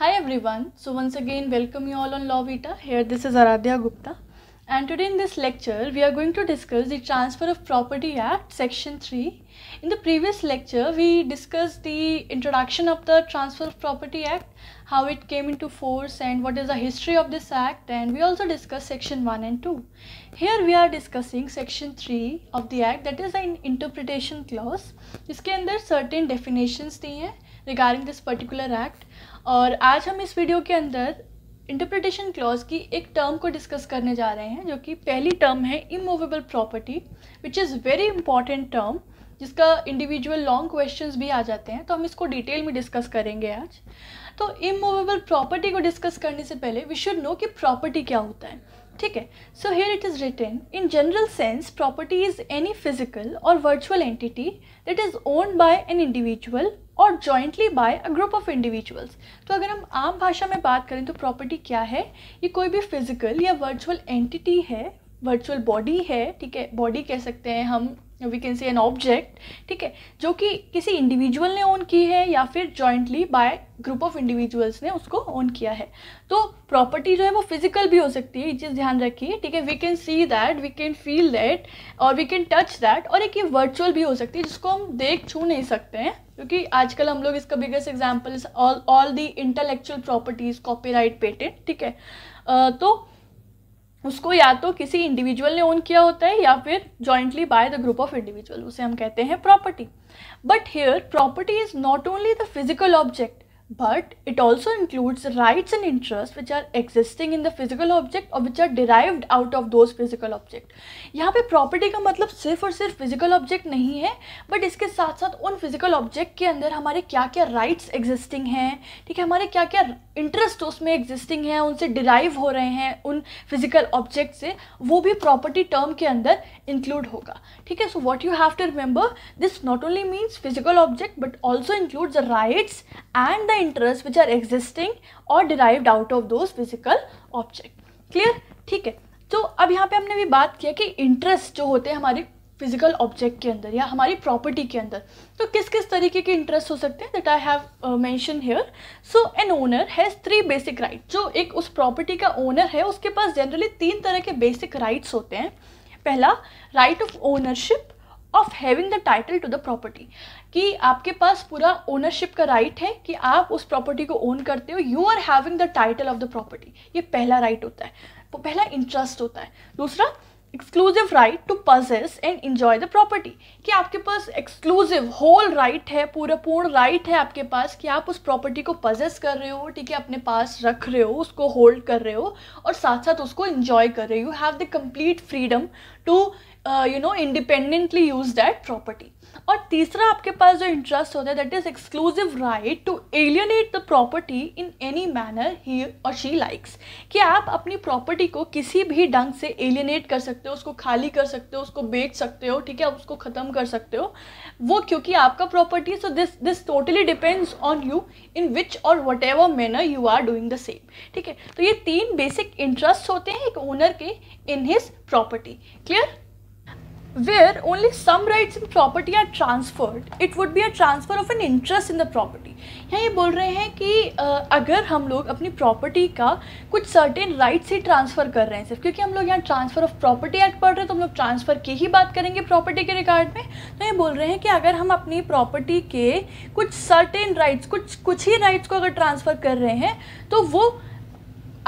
Hi everyone. So once again welcome you all on Law Vita. Here this is Aradhya Gupta. And today in this lecture we are going to discuss the Transfer of Property Act section 3. In the previous lecture we discussed the introduction of the Transfer of Property Act, how it came into force and what is the history of this act, and we also discussed section 1 and 2. Here we are discussing section 3 of the act, that is an interpretation clause. इसके अंदर certain definitions दी हैं regarding this particular act. और आज हम इस video के अंदर interpretation clause की एक टर्म को डिस्कस करने जा रहे हैं, जो कि पहली टर्म है immovable property, which is very important term, जिसका इंडिविजुअल लॉन्ग क्वेश्चंस भी आ जाते हैं, तो हम इसको डिटेल में डिस्कस करेंगे आज। तो इमूवेबल प्रॉपर्टी को डिस्कस करने से पहले वी शुड नो कि प्रॉपर्टी क्या होता है, ठीक है। So here it is written in general sense property is any physical or virtual entity that is owned by an individual or jointly by a group of individuals. तो अगर हम आम भाषा में बात करें तो प्रॉपर्टी क्या है, ये कोई भी फिजिकल या वर्चुअल एंटिटी है, वर्चुअल बॉडी है, ठीक है, बॉडी कह सकते हैं हम, we can say an object, ठीक है, जो कि किसी इंडिविजुअल ने ओन की है या फिर jointly bye group of individuals ने उसको ओन किया है। तो प्रॉपर्टी जो है वो फिजिकल भी हो सकती है, ये चीज़ ध्यान रखिए, ठीक है। We can see that, we can feel that और वी कैन टच दैट, और एक ये वर्चुअल भी हो सकती है जिसको हम देख छू नहीं सकते हैं, क्योंकि आजकल हम लोग इसका biggest example is all the intellectual properties, copyright, patent, ठीक है। तो उसको या तो किसी इंडिविजुअल ने ओन किया होता है या फिर jointly by the group of individual, उसे हम कहते हैं property. But here property is not only the physical object, but it also includes rights and interests which are existing in the physical object or which are derived out of those physical object। यहाँ पे property का मतलब सिर्फ और सिर्फ physical object नहीं है, but इसके साथ साथ उन फिजिकल ऑब्जेक्ट के अंदर हमारे क्या क्या राइट्स एग्जिस्टिंग हैं, ठीक है, हमारे क्या क्या इंटरेस्ट उसमें एग्जिस्टिंग हैं, उनसे डिराइव हो रहे हैं उन फिजिकल ऑब्जेक्ट से, वो भी प्रॉपर्टी टर्म के अंदर इंक्लूड होगा, ठीक है। So what you have to remember, this not only means physical object but also includes the rights and the interests which are existing or derived out of those physical object। Clear, ठीक है। तो अब यहाँ पे हमने भी बात किया कि इंटरेस्ट जो होते हैं हमारे फिजिकल ऑब्जेक्ट के अंदर या हमारी प्रॉपर्टी के अंदर, तो किस किस तरीके के इंटरेस्ट हो सकते हैं, that I have mention here. So an owner has 3 basic right. जो एक उस प्रॉपर्टी का ओनर है उसके पास जनरली 3 तरह के बेसिक राइट्स होते हैं। पहला, right of ownership of having the title to the property, कि आपके पास पूरा ओनरशिप का राइट है कि आप उस प्रॉपर्टी को ओन करते हो, you are having the title of the property, ये पहला राइट होता है, वो पहला इंटरेस्ट होता है। दूसरा, exclusive right to possess and enjoy the property, कि आपके पास एक्सक्लूसिव होल राइट है, पूर्ण राइट है आपके पास कि आप उस प्रॉपर्टी को पजेस कर रहे हो, ठीक है, अपने पास रख रहे हो, उसको होल्ड कर रहे हो और साथ साथ उसको इंजॉय कर रहे हो। You have the complete freedom to independently use that property. और तीसरा आपके पास जो इंटरेस्ट होता है, that is exclusive right to alienate the property in any manner he or she likes, कि आप अपनी प्रॉपर्टी को किसी भी ढंग से एलियनेट कर सकते हो, उसको खाली कर सकते हो, उसको बेच सकते हो, ठीक है, उसको ख़त्म कर सकते हो, वो क्योंकि आपका property. So this totally depends on you in which or whatever manner you are doing the same, ठीक है। तो ये 3 बेसिक इंटरेस्ट होते हैं एक ओनर के in his property. Clear? Where only some rights in property are transferred, it would be a transfer of an interest in the property। यहाँ ये बोल रहे हैं कि अगर हम लोग अपनी प्रॉपर्टी का कुछ सर्टेन राइट्स ही ट्रांसफ़र कर रहे हैं, सिर्फ क्योंकि हम लोग यहाँ ट्रांसफ़र ऑफ प्रॉपर्टी एक्ट पढ़ रहे हैं तो हम लोग ट्रांसफ़र की ही बात करेंगे प्रॉपर्टी के रिगार्ड में। तो ये बोल रहे हैं कि अगर हम अपनी प्रॉपर्टी के कुछ सर्टेन राइट्स, कुछ ही राइट्स को अगर ट्रांसफ़र कर रहे हैं तो वो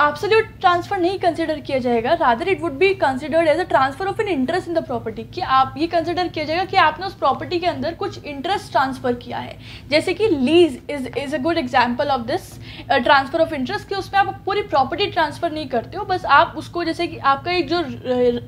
एब्सोल्यूट ट्रांसफ़र नहीं कंसिडर किया जाएगा, rather it would be considered as a transfer of an interest in the property, कि आप ये कंसिडर किया जाएगा कि आपने उस प्रॉपर्टी के अंदर कुछ इंटरेस्ट ट्रांसफ़र किया है। जैसे कि lease is a good example of this transfer of interest, कि उसमें आप पूरी प्रॉपर्टी ट्रांसफ़र नहीं करते हो, बस आप उसको, जैसे कि आपका एक जो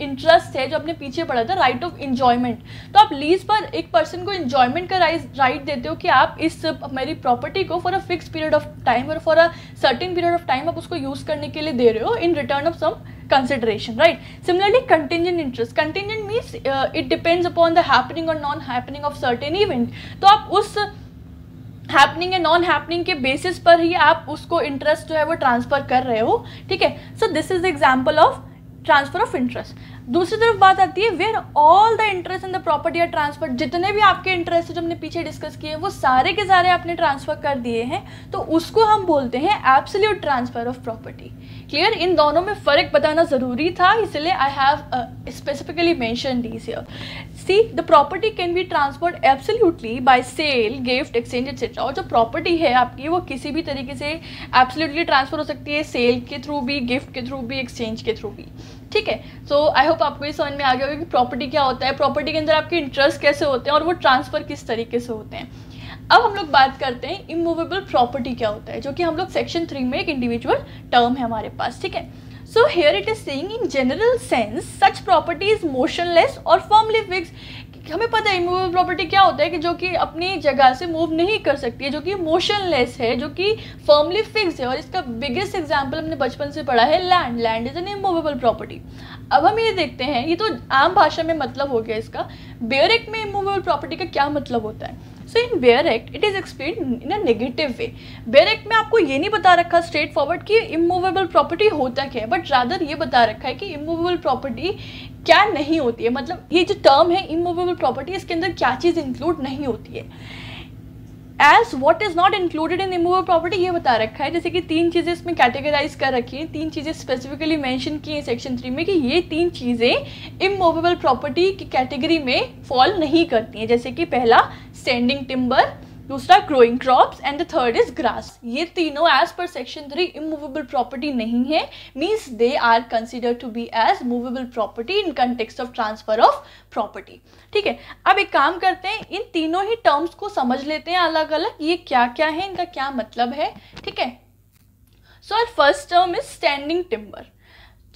इंटरेस्ट है जो अपने पीछे पड़ा था, राइट ऑफ इन्जॉयमेंट, तो आप लीज पर एक पर्सन को इन्जॉयमेंट का राइट देते हो कि आप इस मेरी प्रॉपर्टी को for a fix period of time or for a certain period of time आप उसको यूज़ करने के लिए दे रहे हो in return of some consideration, right? Similarly, contingent interest, contingent means it depends upon the happening or non happening of certain event। तो आप उस हैपनिंग या नॉन हैपनिंग के बेसिस पर ही आप उसको इंटरेस्ट जो है वो ट्रांसफ़र कर रहे हो, ठीक है। So this is the example of transfer of interest. दूसरी तरफ बात आती है where all the interest in the property are transfer, जितने भी आपके इंटरेस्ट जो हमने पीछे डिस्कस किए वो सारे के सारे आपने ट्रांसफर कर दिए हैं, तो उसको हम बोलते हैं absolute transfer of property. Clear? इन दोनों में फ़र्क बताना ज़रूरी था, इसलिए I have specifically mention these here. See the property can be transferred absolutely by sale, gift, exchange etcetera. और जो प्रॉपर्टी है आपकी वो किसी भी तरीके से एब्सोल्युटली ट्रांसफर हो सकती है, सेल के थ्रू भी, गिफ्ट के थ्रू भी, एक्सचेंज के थ्रू भी। ठीक है, सो आई होप आपको ये समझ में आ गया होगा कि प्रॉपर्टी क्या होता है, प्रॉपर्टी के अंदर आपके इंटरेस्ट कैसे होते हैं और वो ट्रांसफर किस तरीके से होते हैं। अब हम लोग बात करते हैं इमूवेबल प्रॉपर्टी क्या होता है, जो कि हम लोग सेक्शन 3 में एक इंडिविजुअल टर्म है हमारे पास। ठीक है, so here it is saying in general sense such property is motionless और फर्मली फिक्स्ड। हमें पता है इमूवेबल प्रॉपर्टी क्या होता है कि जो कि अपनी जगह से मूव नहीं कर सकती है, जो कि मोशनलेस है, जो कि फर्मली फिक्स्ड है। और इसका बिगेस्ट एग्जांपल हमने बचपन से पढ़ा है land. Land is an immovable property. अब हम ये देखते हैं, ये तो आम भाषा में मतलब हो गया इसका। बेयर एक्ट में इमूवेबल प्रॉपर्टी का क्या मतलब होता है? So in bare act it is explained in a negative way. Bare act में आपको ये नहीं बता रखा स्ट्रेट फॉरवर्ड कि इमूवेबल प्रॉपर्टी होता क्या है, बट रादर ये बता रखा है कि इमूवेबल प्रॉपर्टी क्या नहीं होती है। मतलब ये जो टर्म है इमूवेबल प्रॉपर्टी, इसके अंदर क्या चीज़ इंक्लूड नहीं होती है। As what is not included in immovable property ये बता रखा है। जैसे कि 3 चीज़ें इसमें कैटेगराइज कर रखी हैं, 3 चीज़ें स्पेसिफिकली मेंशन की हैं सेक्शन 3 में कि ये 3 चीज़ें इमूवेबल प्रॉपर्टी की कैटेगरी में फॉल नहीं करती हैं। जैसे कि पहला स्टैंडिंग टिम्बर, दूसरा growing crops and the third is grass. ये तीनों as per section 3 immovable property नहीं है, means they are considered to be as movable property in context of transfer of property. ठीक है, अब एक काम करते हैं, इन तीनों ही टर्म्स को समझ लेते हैं अलग अलग, ये क्या क्या है, इनका क्या मतलब है। ठीक है, so our first term is standing timber.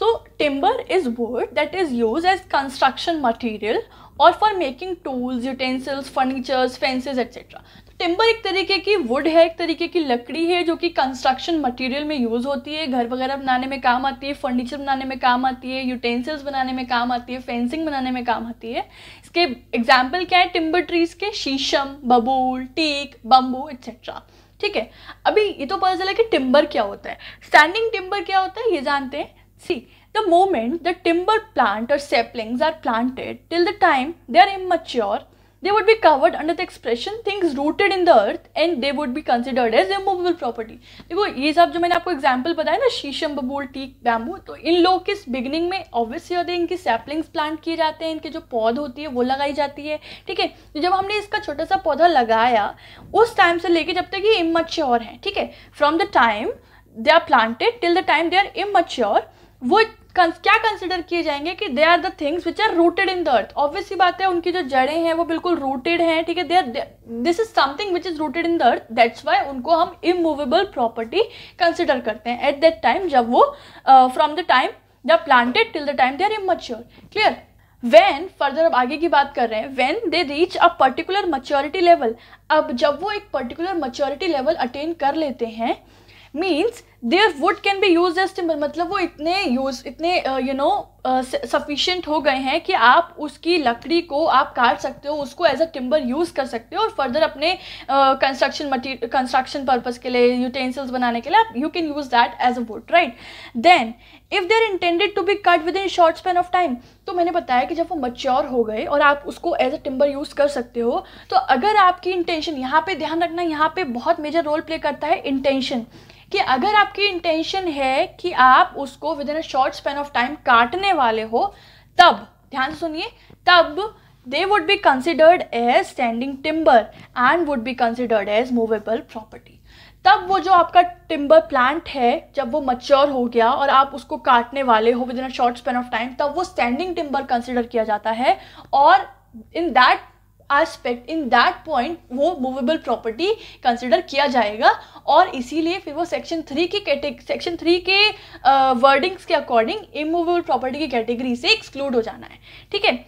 So timber is wood that is used as construction material or for making tools, utensils, furnitures, fences etc. तो टिम्बर एक तरीके की वुड है, एक तरीके की लकड़ी है जो कि कंस्ट्रक्शन मटेरियल में यूज़ होती है, घर वगैरह बनाने में काम आती है, फर्नीचर बनाने में काम आती है, यूटेंसिल्स बनाने में काम आती है, फेंसिंग बनाने में काम आती है। इसके एग्जाम्पल क्या है टिम्बर ट्रीज के? शीशम, बबूल, टीक, बम्बू एक्सेट्रा। ठीक है, अभी ये तो पता चला कि टिम्बर क्या होता है। स्टैंडिंग टिम्बर क्या होता है ये जानते हैं। See, the moment the timber plant or saplings are planted till the time they are immature, they would be covered under the expression things rooted in the earth and they would be considered as immovable property. देखो ये सब जो मैंने आपको example बताया ना, शीशम, बबूल, टीक, बैम्बू, तो इन लोग के बिगिनिंग में ऑब्वियसली होते हैं, इनकी सैपलिंग्स प्लांट किए जाते हैं, इनके जो पौध होती है वो लगाई जाती है। ठीक है, तो जब हमने इसका छोटा सा पौधा लगाया उस टाइम से लेके जब तक ये इमैच्योर है, ठीक है, from the time they are planted till the time they are immature, वो क्या कंसिडर किए जाएंगे कि they are the things which are rooted in the earth. Obviously बात है, उनकी जो जड़ें हैं वो बिल्कुल रूटेड हैं। ठीक है, they are this is something which is rooted in the earth, that's why उनको हम इमूवेबल प्रॉपर्टी कंसिडर करते हैं एट दैट टाइम, जब वो from the time they are planted till the time they are immature. Clear? When further अब आगे की बात कर रहे हैं, when they reach a particular maturity level, अब जब वो एक पर्टिकुलर maturity level अटेन कर लेते हैं, means there would can be use as timber, मतलब वो इतने सफिशिएंट हो गए हैं कि आप उसकी लकड़ी को आप काट सकते हो, उसको एज अ टिम्बर यूज़ कर सकते हो और फर्दर अपने कंस्ट्रक्शन पर्पज़ के लिए, यूटेंसिल्स बनाने के लिए आप you can use that as a wood, right. Then if they are intended to be cut within short span of time, तो मैंने बताया कि जब वो मच्योर हो गए और आप उसको एज अ टिम्बर यूज़ कर सकते हो, तो अगर आपकी इंटेंशन, यहाँ पे ध्यान रखना, यहाँ पे बहुत मेजर रोल प्ले करता है इंटेंशन, कि अगर आपकी इंटेंशन है कि आप उसको within a short span of time काटने वाले हो, तब ध्यान से सुनिए, तब they would be considered as standing timber and would be considered as movable property. तब वो जो आपका टिम्बर प्लांट है, जब वो मैच्योर हो गया और आप उसको काटने वाले हो with in a short span of time, तब वो स्टैंडिंग टिम्बर कंसिडर किया जाता है और in that aspect, in that point वो मूवेबल प्रॉपर्टी कंसिडर किया जाएगा। और इसीलिए फिर वो सेक्शन 3 के वर्डिंग्स के अकॉर्डिंग इमूवेबल प्रॉपर्टी की कैटेगरी से एक्सक्लूड हो जाना है। ठीक है,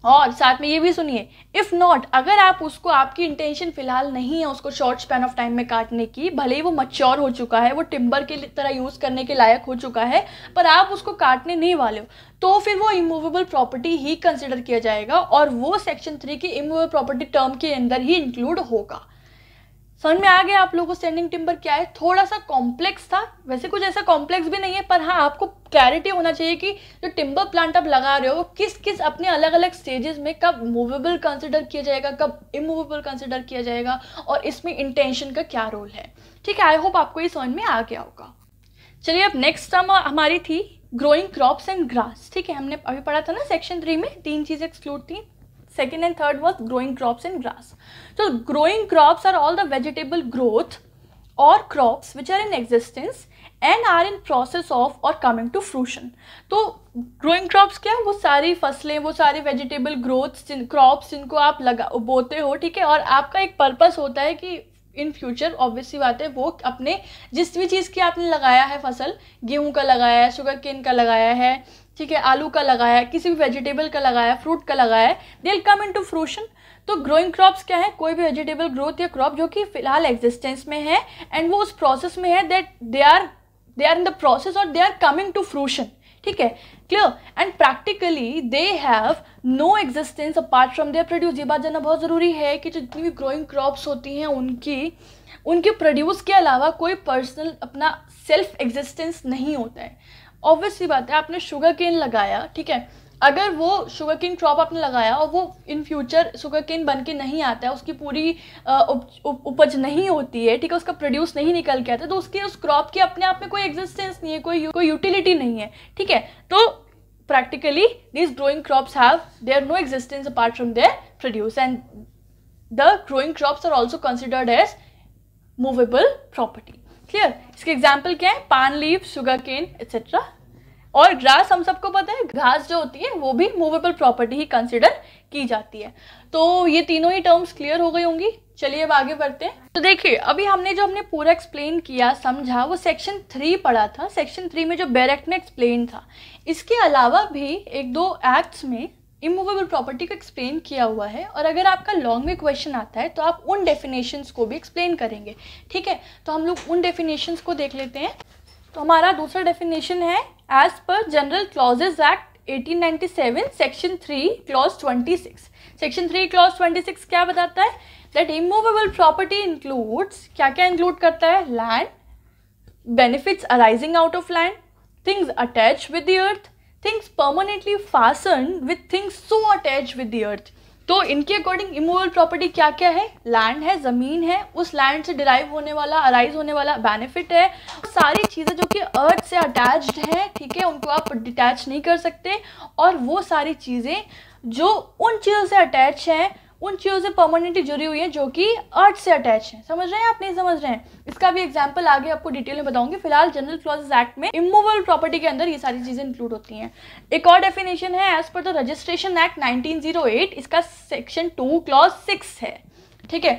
और साथ में ये भी सुनिए, इफ़ नॉट, अगर आप उसको, आपकी इंटेंशन फिलहाल नहीं है उसको शॉर्ट स्पैन ऑफ टाइम में काटने की, भले ही वो मैच्योर हो चुका है, वो टिम्बर के तरह यूज़ करने के लायक हो चुका है, पर आप उसको काटने नहीं वाले हो, तो फिर वो इमूवेबल प्रॉपर्टी ही कंसिडर किया जाएगा और वो सेक्शन 3 की इमूवेबल प्रॉपर्टी टर्म के अंदर ही इंक्लूड होगा। समझ में आ गया आप लोगों को स्टैंडिंग टिम्बर क्या है? थोड़ा सा कॉम्प्लेक्स था, वैसे कुछ ऐसा कॉम्प्लेक्स भी नहीं है, पर हाँ आपको क्लैरिटी होना चाहिए कि जो टिम्बर प्लांट आप लगा रहे हो वो किस किस अपने अलग अलग स्टेजेस में कब मूवेबल कंसिडर किया जाएगा, कब इमूवेबल कंसिडर किया जाएगा, और इसमें इंटेंशन का क्या रोल है। ठीक है, आई होप आपको ये समझ में आ गया होगा। चलिए अब नेक्स्ट टर्म हमारी थी ग्रोइंग क्रॉप्स एंड ग्रास। ठीक है, हमने अभी पढ़ा था ना सेक्शन 3 में 3 चीज़ें एक्सक्लूड थी, second and third was growing crops and grass. So growing crops are all the vegetable growth or crops which are in existence and are in process of or coming to fruition. तो growing crops क्या है? वो सारी फसलें, वो सारी vegetable growths, crops जिनको आप बोते हो, ठीक है, और आपका एक पर्पस होता है कि इन फ्यूचर ऑब्वियसली बात है वो अपने जिस भी चीज़ की आपने लगाया है फसल, गेहूं का लगाया है, शुगर केन का लगाया है, ठीक है, आलू का लगाया है, किसी भी वेजिटेबल का लगाया है, फ्रूट का लगाया है, they will come into fruition. तो ग्रोइंग क्रॉप्स क्या है? कोई भी वेजिटेबल ग्रोथ या क्रॉप जो कि फिलहाल एग्जिस्टेंस में है एंड वो उस प्रोसेस में है that they are in the process or they are coming to fruition. ठीक है, clear. And practically they have no existence apart from their produce. ये बात जानना बहुत ज़रूरी है कि जितनी भी ग्रोइंग क्रॉप्स होती हैं उनके प्रोड्यूस के अलावा कोई पर्सनल अपना सेल्फ एग्जिस्टेंस नहीं होता है। ऑब्वियसली बात है, आपने शुगर केन लगाया, ठीक है, अगर वो शुगर केन क्रॉप आपने लगाया और वो इन फ्यूचर शुगर केन बन के नहीं आता है, उसकी पूरी उपज नहीं होती है, ठीक है, उसका प्रोड्यूस नहीं निकल के आता, तो उसकी उस क्रॉप की अपने आप में कोई एग्जिस्टेंस नहीं है, कोई यूटिलिटी नहीं है। ठीक है, तो practically these growing crops have their no existence apart from their produce and the growing crops are also considered as movable property. Clear. इसके एग्जाम्पल क्या है? Paan leave, sugar cane etcetera. और ग्रास हम सबको पता है, घास जो होती है वो भी मूवेबल प्रॉपर्टी ही कंसिडर की जाती है। तो ये तीनों ही टर्म्स क्लियर हो गई होंगी। चलिए अब आगे बढ़ते हैं। तो देखिए अभी हमने पूरा एक्सप्लेन किया, समझा, वो सेक्शन 3 पढ़ा था। सेक्शन 3 में जो बेयर एक्ट ने एक्सप्लेन था, इसके अलावा भी एक दो एक्ट्स में इमूवेबल प्रॉपर्टी को एक्सप्लेन किया हुआ है। और अगर आपका लॉन्ग में क्वेश्चन आता है तो आप उन डेफिनेशंस को भी एक्सप्लेन करेंगे। ठीक है, तो हम लोग उन डेफिनेशंस को देख लेते हैं। तो हमारा दूसरा डेफिनेशन है एज पर general clauses act 1897 section 3 clause 26। Section 3 clause 26 क्या बताता है? दैट इमूवेबल प्रॉपर्टी इंक्लूड्स, क्या क्या इंक्लूड करता है? Land, benefits arising out of land, things attach with the earth, things permanently fastened with things so attach with the earth. तो इनके according immovable property क्या क्या है? लैंड है, ज़मीन है, उस लैंड से डिराइव होने वाला, अराइज होने वाला बेनिफिट है, सारी चीज़ें जो कि अर्थ से अटैच्ड है, ठीक है, उनको आप डिटैच नहीं कर सकते। और वो सारी चीज़ें जो उन चीज़ों से अटैच हैं, उन चीज़ों से परमानेंटली जुड़ी हुई है जो कि अर्थ से अटैच है। समझ रहे हैं आप? नहीं समझ रहे हैं? इसका भी एग्जांपल आगे आपको डिटेल में बताऊंगी। फिलहाल जनरल क्लॉजेस एक्ट में इमूवेबल प्रॉपर्टी के अंदर ये सारी चीज़ें इंक्लूड होती हैं। एक और डेफिनेशन है एज पर द रजिस्ट्रेशन एक्ट 1908, इसका सेक्शन 2 क्लॉज 6 है। ठीक है,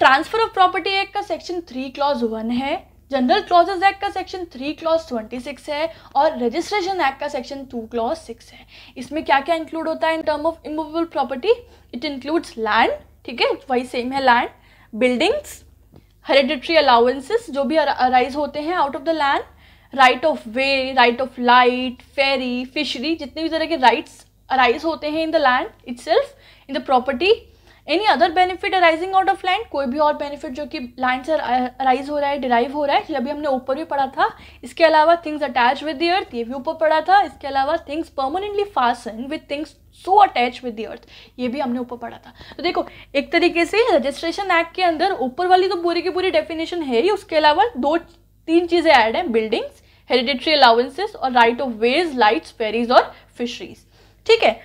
ट्रांसफर ऑफ प्रॉपर्टी एक्ट का सेक्शन 3 क्लॉज 1 है, जनरल क्लॉजेज एक्ट का सेक्शन 3 क्लॉज 26 है, और रजिस्ट्रेशन एक्ट का सेक्शन 2 क्लॉज 6 है। इसमें क्या क्या इंक्लूड होता है in term of immovable property? It includes land, ठीक है, वही सेम है, लैंड, बिल्डिंग्स, हेरिडिटरी अलाउंसेस जो भी अराइज होते हैं out of the land, right of way, right of light, ferry, fishery, जितने भी तरह के राइट्स अराइज होते हैं in the land itself, in the property. Any other benefit arising out of land, कोई भी और बेनिफिट जो कि लैंड से अराइज हो रहा है, डिराइव हो रहा है, अभी हमने ऊपर भी पढ़ा था। इसके अलावा थिंग्स अटैच विद द अर्थ, ये भी ऊपर पढ़ा था। इसके अलावा things permanently fasten with things so attach with the अर्थ, ये भी हमने ऊपर पढ़ा था। तो देखो एक तरीके से रजिस्ट्रेशन एक्ट के अंदर ऊपर वाली तो पूरी की पूरी डेफिनेशन है ही, उसके अलावा 2-3 चीज़ें ऐड हैं, बिल्डिंग्स, हेरिडिटरी अलाउंसेस और right of ways, lights, ferries और फिशरीज। ठीक है,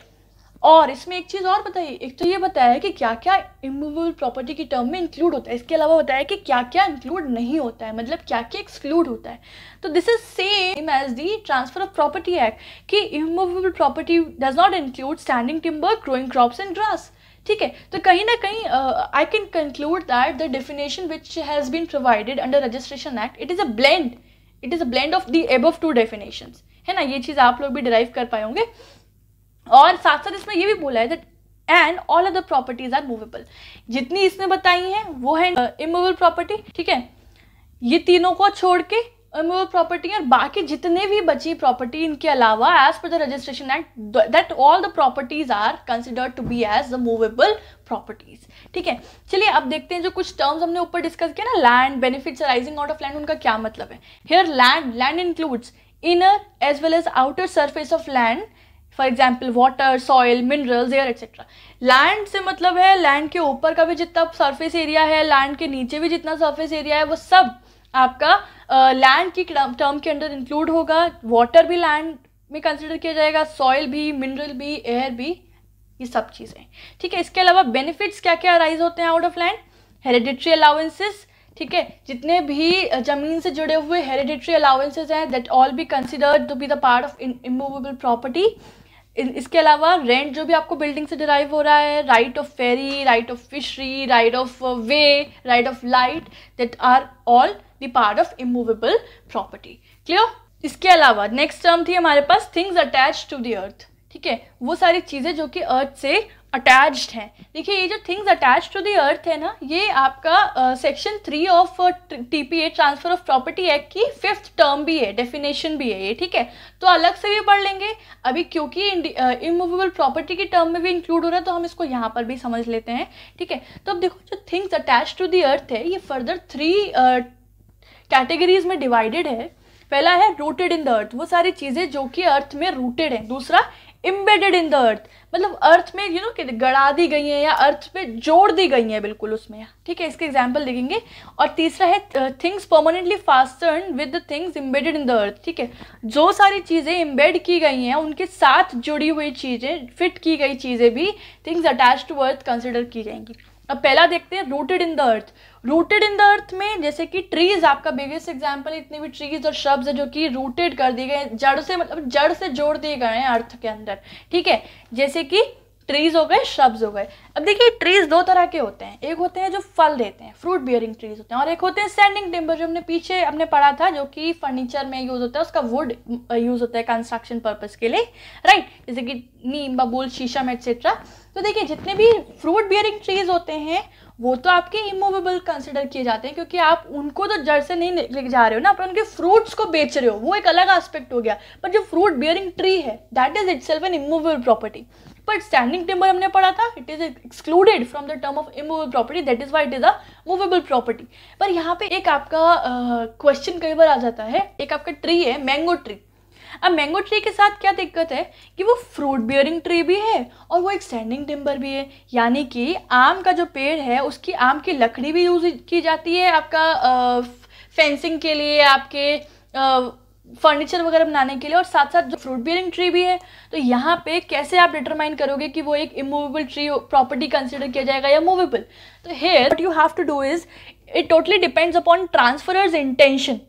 और इसमें एक चीज़ और बताइए, एक तो ये बताया कि क्या क्या इमूवेबल प्रॉपर्टी की टर्म में इंक्लूड होता है, इसके अलावा बताया कि क्या क्या इंक्लूड नहीं होता है, मतलब क्या क्या एक्सक्लूड होता है। तो this is same as the transfer of property act कि immovable property does not include standing timber, growing crops and grass. ठीक है, तो कहीं ना कहीं I can conclude that the definition which has been provided under registration act, it is a blend of the above 2 definitions, है ना। ये चीज़ आप लोग भी डिराइव कर पाए होंगे। और साथ साथ इसमें ये भी बोला है that and all other properties are movable. जितनी इसने बताई हैं वो है इमूवेबल प्रॉपर्टी। ठीक है, ये तीनों को छोड़ के इमूवेबल प्रॉपर्टी और बाकी जितने भी बची प्रॉपर्टी इनके अलावा एज पर the registration act that all the properties are considered to be as the movable properties. ठीक है, चलिए अब देखते हैं जो कुछ टर्म्स हमने ऊपर डिस्कस किया ना, land, benefits arising out of land, उनका क्या मतलब है। Here land includes inner as well as outer surface of land, for example water, soil, minerals, air etcetera. Land से मतलब है लैंड के ऊपर का भी जितना सरफेस एरिया है, लैंड के नीचे भी जितना सरफेस एरिया है, वो सब आपका लैंड की टर्म के अंदर इंक्लूड होगा। वाटर भी लैंड में कंसिडर किया जाएगा, सॉइल भी, मिनरल भी, एयर भी, ये सब चीज़ें। ठीक है, इसके अलावा बेनिफिट्स क्या क्या अराइज होते हैं out of land, hereditary allowances. ठीक है, जितने भी जमीन से जुड़े हुए हेरिडिटरी अलाउंसेस हैं that all be considered to be the part of immovable property. इसके अलावा रेंट जो भी आपको बिल्डिंग से डिराइव हो रहा है, right of ferry, right of fishery, right of way, right of light, that are all the part of immovable property. Clear? इसके अलावा नेक्स्ट टर्म थी हमारे पास things attached to the earth. ठीक है, वो सारी चीज़ें जो कि अर्थ से अटैच्ड हैं। देखिए ये जो things attached to the earth है ना, ये आपका section 3 of TPA transfer of property act की 5th टर्म भी है, डेफिनेशन भी है ये। ठीक है, तो अलग से भी पढ़ लेंगे अभी, क्योंकि इमूवेबल प्रॉपर्टी की टर्म में भी इंक्लूड हो रहा है, तो हम इसको यहाँ पर भी समझ लेते हैं। ठीक है, तो अब देखो जो things attached to the earth है, ये फर्दर 3 कैटेगरीज में डिवाइडेड है। पहला है रूटेड इन द अर्थ, वो सारी चीज़ें जो कि अर्थ में रूटेड हैं। दूसरा एम्बेडेड इन द अर्थ, मतलब अर्थ में गड़ा दी गई हैं या अर्थ पे जोड़ दी गई हैं बिल्कुल उसमें। ठीक है, इसके एग्जाम्पल देखेंगे। और तीसरा है things permanently fasten with the things embedded in the earth. ठीक है, जो सारी चीज़ें एम्बेड की गई हैं उनके साथ जुड़ी हुई चीज़ें, फिट की गई चीज़ें भी things attached to earth consider की जाएंगी। अब पहला देखते हैं rooted in the earth. Rooted in the earth में जैसे कि ट्रीज आपका बिगेस्ट एग्जांपल, इतने भी ट्रीज और श्रब्स है जो कि रूटेड कर दिए गए, जड़ से मतलब जड़ से जोड़ दिए गए हैं अर्थ के अंदर। ठीक है, जैसे कि ट्रीज हो गए, श्रब्स हो गए। अब देखिए ट्रीज 2 तरह के होते हैं, एक होते हैं जो फल देते हैं, फ्रूट बियरिंग ट्रीज होते हैं, और एक होते हैं स्टैंडिंग टिम्बर जो हमने पढ़ा था, जो कि फर्नीचर में यूज होता है, उसका वुड यूज होता है कंस्ट्रक्शन पर्पज के लिए, राइट, जैसे कि नीम, बबूल, शीशम एक्सेट्रा। तो देखिए जितने भी फ्रूट बियरिंग ट्रीज होते हैं वो तो आपके इमूवेबल कंसिडर किए जाते हैं, क्योंकि आप उनको तो जड़ से नहीं लेके जा रहे हो ना, आप उनके फ्रूट्स को बेच रहे हो, वो एक अलग एस्पेक्ट हो गया। पर जो फ्रूट बियरिंग ट्री है that is itself N immovable property. But standing timber हमने पढ़ा था, it is excluded from the term of immovable property, that is why it is a movable property. पर यहाँ पे एक आपका क्वेश्चन कई बार आ जाता है, एक आपका ट्री है मैंगो ट्री। अब मैंगो ट्री के साथ क्या दिक्कत है कि वो फ्रूट बियरिंग ट्री भी है और वो एक स्टैंडिंग टिम्बर भी है, यानी कि आम का जो पेड़ है उसकी आम की लकड़ी भी यूज की जाती है आपका फेंसिंग के लिए, आपके फर्नीचर वगैरह बनाने के लिए, और साथ साथ जो फ्रूट बियरिंग ट्री भी है। तो यहाँ पे कैसे आप डिटरमाइन करोगे कि वो एक इमूवेबल ट्री प्रॉपर्टी कंसिडर किया जाएगा या मूवेबल। तो here what you have to do is it totally depends upon transferor's intention,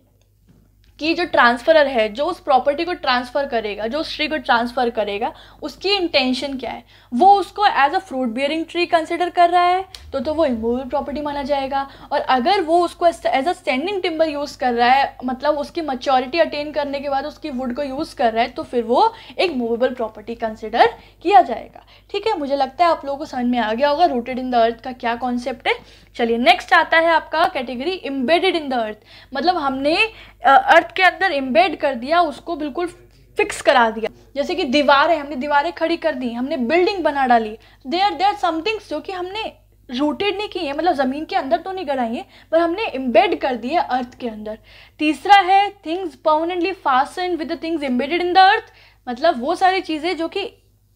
कि जो ट्रांसफरर है जो उस प्रॉपर्टी को ट्रांसफ़र करेगा, जो उस ट्री को ट्रांसफ़र करेगा, उसकी इंटेंशन क्या है। वो उसको as a fruit bearing tree consider कर रहा है तो वो इमूवेबल प्रॉपर्टी माना जाएगा। और अगर वो उसको as a standing timber use कर रहा है, मतलब उसकी मैच्योरिटी अटेन करने के बाद उसकी वुड को यूज़ कर रहा है, तो फिर वो एक मूवेबल प्रॉपर्टी कंसिडर किया जाएगा। ठीक है, मुझे लगता है आप लोगों को समझ में आ गया होगा रूटेड इन द अर्थ का क्या कॉन्सेप्ट है। चलिए नेक्स्ट आता है आपका कैटेगरी एम्बेडेड इन द अर्थ, मतलब हमने अर्थ के अंदर एम्बेड कर दिया, उसको बिल्कुल फिक्स करा दिया। जैसे कि दीवारें, हमने दीवारें खड़ी कर दी, हमने बिल्डिंग बना डाली। देयर समथिंग्स जो कि हमने रूटेड नहीं की है, मतलब ज़मीन के अंदर तो नहीं गड़ाई है, पर हमने एम्बेड कर दिया अर्थ के अंदर। तीसरा है things permanently fasten with the things embedded in the अर्थ, मतलब वो सारी चीज़ें जो कि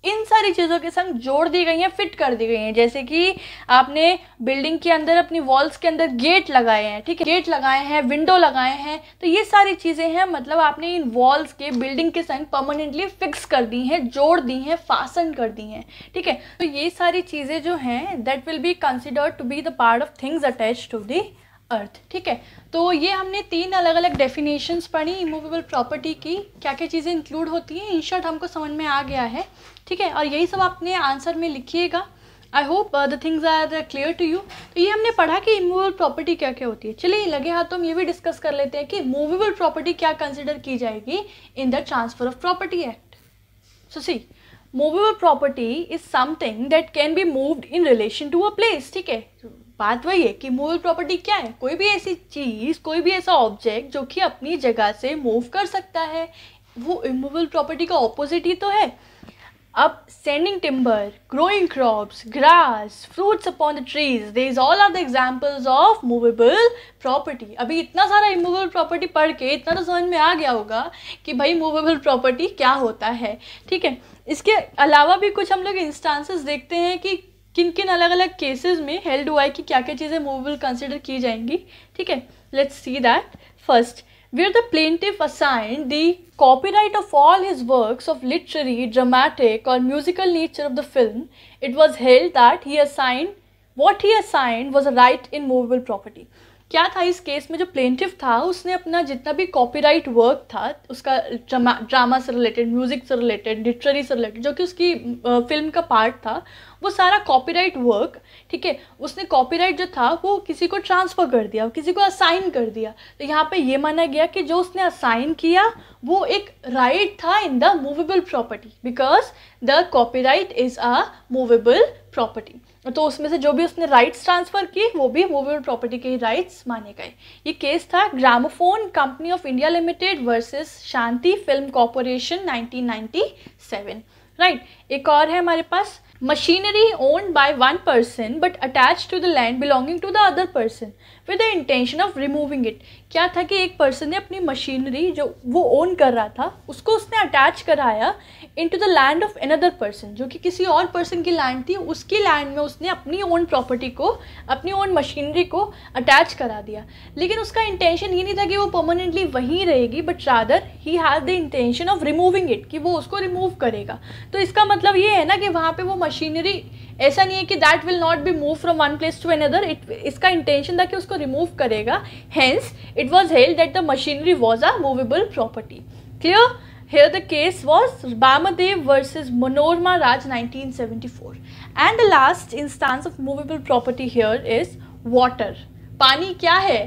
इन सारी चीज़ों के संग जोड़ दी गई हैं, फिट कर दी गई हैं। जैसे कि आपने बिल्डिंग के अंदर अपनी वॉल्स के अंदर गेट लगाए हैं, ठीक है, गेट लगाए हैं, विंडो लगाए हैं, तो ये सारी चीज़ें हैं, मतलब आपने इन वॉल्स के बिल्डिंग के संग परमानेंटली फिक्स कर दी हैं, जोड़ दी हैं, फासन कर दी हैं। ठीक है, तो ये सारी चीज़ें जो हैं that will be considered to be the part of things attached to the earth. ठीक है, तो ये हमने 3 अलग अलग डेफिनेशंस पढ़ी इमूवेबल प्रॉपर्टी की, क्या क्या चीज़ें इंक्लूड होती हैं, इन शॉर्ट हमको समझ में आ गया है। ठीक है, और यही सब आपने आंसर में लिखिएगा। I hope the things are clear to you. तो ये हमने पढ़ा कि इमूवेबल प्रॉपर्टी क्या क्या होती है। चलिए लगे हाथ तो हम ये भी डिस्कस कर लेते हैं कि मूवेबल प्रॉपर्टी क्या कंसिडर की जाएगी in the transfer of property act. So see, movable property is something that can be moved in relation to a place। ठीक है, बात वही है कि मूवेबल प्रॉपर्टी क्या है, कोई भी ऐसी चीज़, कोई भी ऐसा ऑब्जेक्ट जो कि अपनी जगह से मूव कर सकता है, वो इमूवेबल प्रॉपर्टी का ऑपोजिट ही तो है। अब standing timber, growing crops, grass, fruits upon the trees, these all are the examples of movable property. अभी इतना सारा इमूवेबल प्रॉपर्टी पढ़ के इतना तो समझ में आ गया होगा कि भाई मूवेबल प्रॉपर्टी क्या होता है, ठीक है। इसके अलावा भी कुछ हम लोग इंस्टांसेस देखते हैं कि किन किन अलग अलग केसेस में हेल्ड हुआ है कि क्या क्या चीज़ें मूवेबल कंसिडर की जाएंगी, ठीक है। Let's see that. First, where the plaintiff assigned the copyright of all his works of literary, dramatic or musical nature of the film, it was held that what he assigned was a right in movable property. क्या था इस case में, जो plaintiff था उसने अपना जितना भी कॉपीराइट वर्क था उसका ड्रामा से रिलेटेड, म्यूज़िक से रिलेटेड, लिटरेरी से रिलेटेड, जो कि उसकी फिल्म का पार्ट था, वो सारा कॉपीराइट वर्क, ठीक है, उसने कॉपीराइट जो था वो किसी को ट्रांसफ़र कर दिया, किसी को असाइन कर दिया। तो यहाँ पे ये माना गया कि जो उसने असाइन किया वो एक राइट था in the movable property, because the copyright is a movable property. तो उसमें से जो भी उसने राइट्स ट्रांसफ़र की वो भी मूवेबल प्रॉपर्टी के ही राइट्स माने गए। ये केस था gramophone company of India limited versus Shanti film corporation 1997, right. एक और है हमारे पास, machinery owned by one person but attach to the land belonging to the other person with the intention of removing it. क्या था कि एक पर्सन ने अपनी मशीनरी जो वो ओन कर रहा था उसको उसने अटैच कराया into the land of another person, जो कि किसी और पर्सन की लैंड थी, उसकी लैंड में उसने अपनी ओन प्रॉपर्टी को, अपनी ओन मशीनरी को अटैच करा दिया। लेकिन उसका इंटेंशन ये नहीं था कि वो परमानेंटली वहीं रहेगी, but rather he had the intention of removing it, कि वो उसको रिमूव करेगा। तो इसका मतलब ये है ना कि वहाँ पे वो मशीनरी, ऐसा नहीं है कि that will not be move from one place to another, इसका इंटेंशन था कि उसको रिमूव करेगा। Hence it was held that the machinery was a movable property. Clear? Here the case was Bamadev versus Manorama Raj 1974. And the last instance of movable property here is water. पानी क्या है?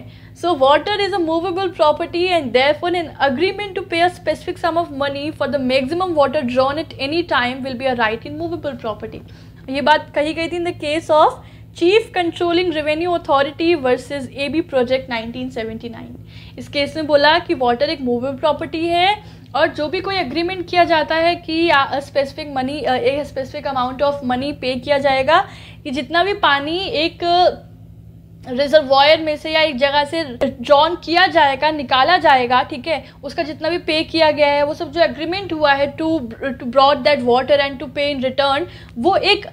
So water is a movable property and therefore an agreement to pay a specific sum of money for the maximum water drawn at any time will be a right in movable property. ये बात कही गई थी in the case of chief controlling revenue authority versus AB project 1979। इस case में बोला कि water एक मूवेबल प्रॉपर्टी है और जो भी कोई एग्रीमेंट किया जाता है कि स्पेसिफिक मनी, एक स्पेसिफिक अमाउंट ऑफ मनी पे किया जाएगा, कि जितना भी पानी एक रिजर्वॉयर में से या एक जगह से ड्रॉन किया जाएगा, निकाला जाएगा, ठीक है, उसका जितना भी पे किया गया है, वो सब जो एग्रीमेंट हुआ है to brought that water and to pay in return, वो एक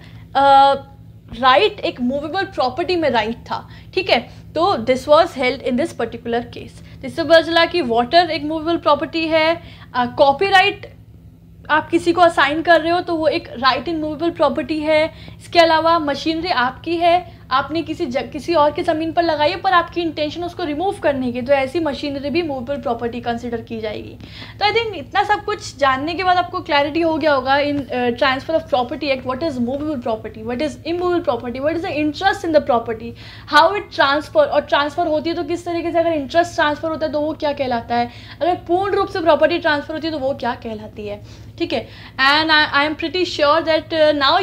राइट, एक मूवेबल प्रॉपर्टी में राइट था, ठीक है। तो this was held in this particular case. जिससे पता चला कि वाटर एक मूवेबल प्रॉपर्टी है, कॉपीराइट आप किसी को असाइन कर रहे हो तो वो एक राइट इन मूवेबल प्रॉपर्टी है। इसके अलावा मशीनरी आपकी है, आपने किसी और की ज़मीन पर लगाई है पर आपकी इंटेंशन उसको रिमूव करने की, तो ऐसी मशीनरी भी मूवेबल प्रॉपर्टी कंसिडर की जाएगी। तो आई थिंक इतना सब कुछ जानने के बाद आपको क्लैरिटी हो गया होगा in transfer of property act, what is movable property, what is immovable property, what is the interest in the property, how it transfer, और ट्रांसफर होती है तो किस तरीके से, अगर इंटरेस्ट ट्रांसफर होता है तो वो क्या कहलाता है, अगर पूर्ण रूप से प्रॉपर्टी ट्रांसफर होती है तो वो क्या कहलाती है, ठीक है। And I am pretty sure that now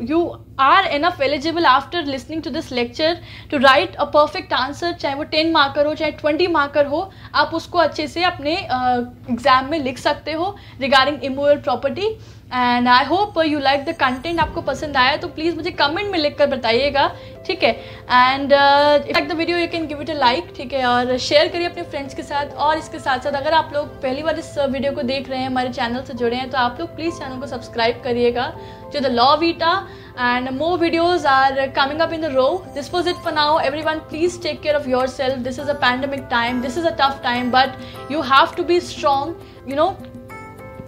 you are enough eligible after listening to this lecture to write a perfect answer, चाहे वो 10 मार्कर हो चाहे 20 मार्कर हो, आप उसको अच्छे से अपने एग्जाम में लिख सकते हो regarding immovable property. And I hope you like the content, आपको पसंद आया तो प्लीज़ मुझे कमेंट में लिख कर बताइएगा, ठीक है। And if like the video you can give it a like, ठीक है, और शेयर करिए अपने फ्रेंड्स के साथ। और इसके साथ साथ अगर आप लोग पहली बार इस वीडियो को देख रहे हैं, हमारे चैनल से जुड़े हैं, तो आप लोग प्लीज़ चैनल को सब्सक्राइब करिएगा to the Law Vita, and more videos are coming up in the row. This was it for now. Everyone, please take care of yourself. This is a pandemic time. This is a tough time, but you have to be strong. You know,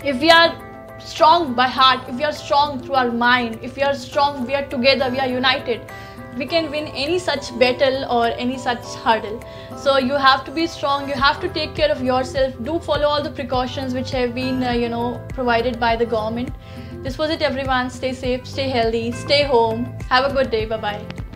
if we are strong by heart, if we are strong through our mind, if we are strong, we are together, we are united, we can win any such battle or any such hurdle. So you have to be strong, you have to take care of yourself, do follow all the precautions which have been provided by the government. This was it everyone, stay safe, stay healthy, stay home, have a good day, bye bye.